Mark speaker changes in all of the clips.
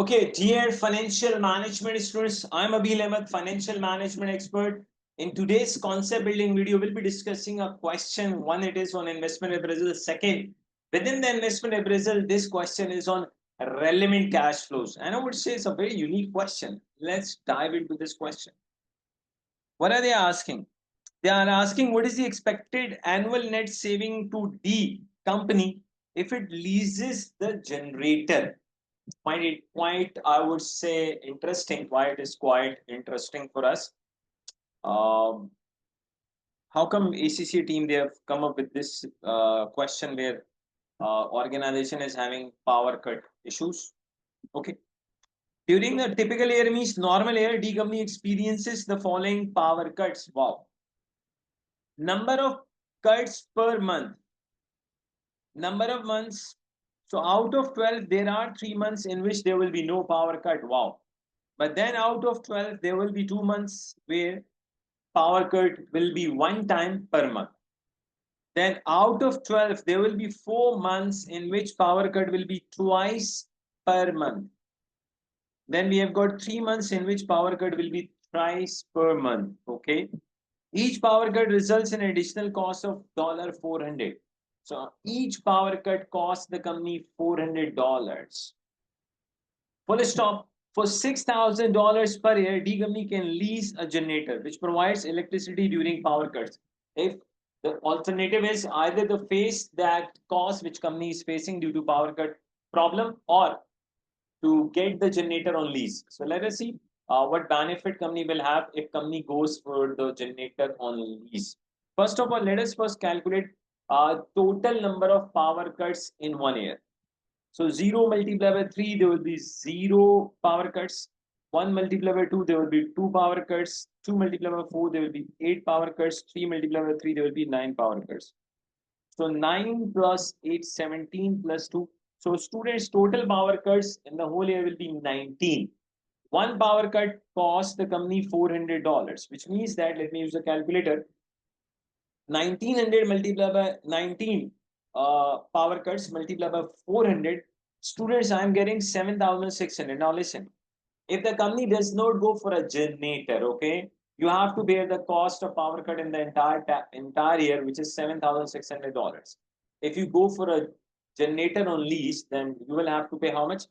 Speaker 1: Okay, dear financial management students, I'm Abeel Ahmed, financial management expert. In today's concept building video, we'll be discussing a question. One, it is on investment appraisal. Second, within the investment appraisal, this question is on relevant cash flows. And I would say it's a very unique question. Let's dive into this question. What are they asking? They are asking what is the expected annual net saving to D company if it leases the generator. Find it quite, I would say, interesting. Why it is quite interesting for us. Um, how come ACCA team they have come up with this question where organization is having power cut issues? Okay. During the typical year means normal year, D company experiences the following power cuts. Wow. Number of cuts per month. Number of months. So out of 12, there are 3 months in which there will be no power cut. Wow. But then out of 12, there will be 2 months where power cut will be 1 time per month. Then out of 12, there will be 4 months in which power cut will be twice per month. Then we have got 3 months in which power cut will be thrice per month. Okay. Each power cut results in an additional cost of $400. So each power cut costs the company $400. Full stop. For $6,000 per year, D company can lease a generator which provides electricity during power cuts. If the alternative is either to face that cost which company is facing due to power cut problem or to get the generator on lease. So let us see what benefit company will have if company goes for the generator on lease. First of all, let us first calculate total number of power cuts in 1 year. So 0 multiplied by 3, there will be 0 power cuts. 1 multiplied by 2, there will be 2 power cuts. 2 multiplied by 4, there will be 8 power cuts. 3 multiplied by 3, there will be 9 power cuts. So 9 plus 8, 17 plus 2. So students, total power cuts in the whole year will be 19. One power cut costs the company $400, which means that, let me use the calculator, 1900 multiplied by 19 power cuts multiplied by 400. Students, I am getting 7,600. Now listen, if the company does not go for a generator, okay, you have to bear the cost of power cut in the entire year, which is $7,600. If you go for a generator on lease, then you will have to pay how much?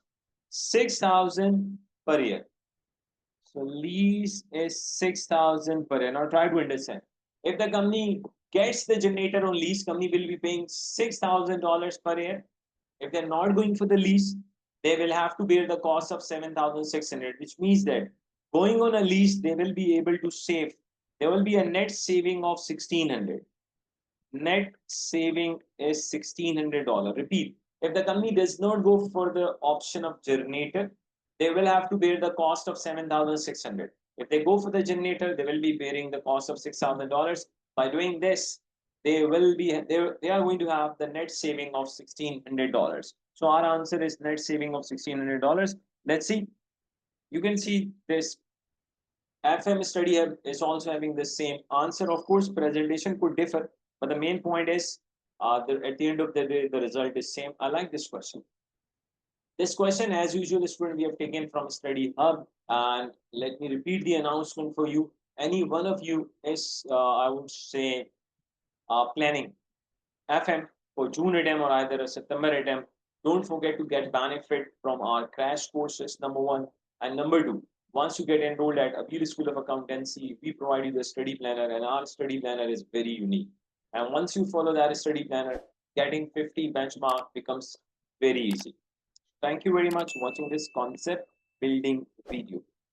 Speaker 1: 6,000 per year. So lease is 6,000 per year. Now try to understand. If the company gets the generator on lease, company will be paying $6,000 per year. If they're not going for the lease, they will have to bear the cost of 7,600, which means that going on a lease, they will be able to save. There will be a net saving of 1,600. Net saving is $1,600. Repeat, if the company does not go for the option of generator, they will have to bear the cost of 7,600. If they go for the generator, they will be bearing the cost of $6,000. By doing this, they are going to have the net saving of $1,600. So our answer is net saving of $1,600. Let's see. You can see this FM Study Hub is also having the same answer. Of course, presentation could differ, but the main point is at the end of the day, the result is same. I like this question. This question, as usual, student, we have taken from Study Hub. And let me repeat the announcement for you. Any one of you is, I would say, planning FM for June attempt or either a September attempt, don't forget to get benefit from our crash courses, number one. And number two, once you get enrolled at Abeel School of Accountancy, we provide you the study planner, and our study planner is very unique. And once you follow that study planner, getting 50 benchmark becomes very easy. Thank you very much for watching this concept building video.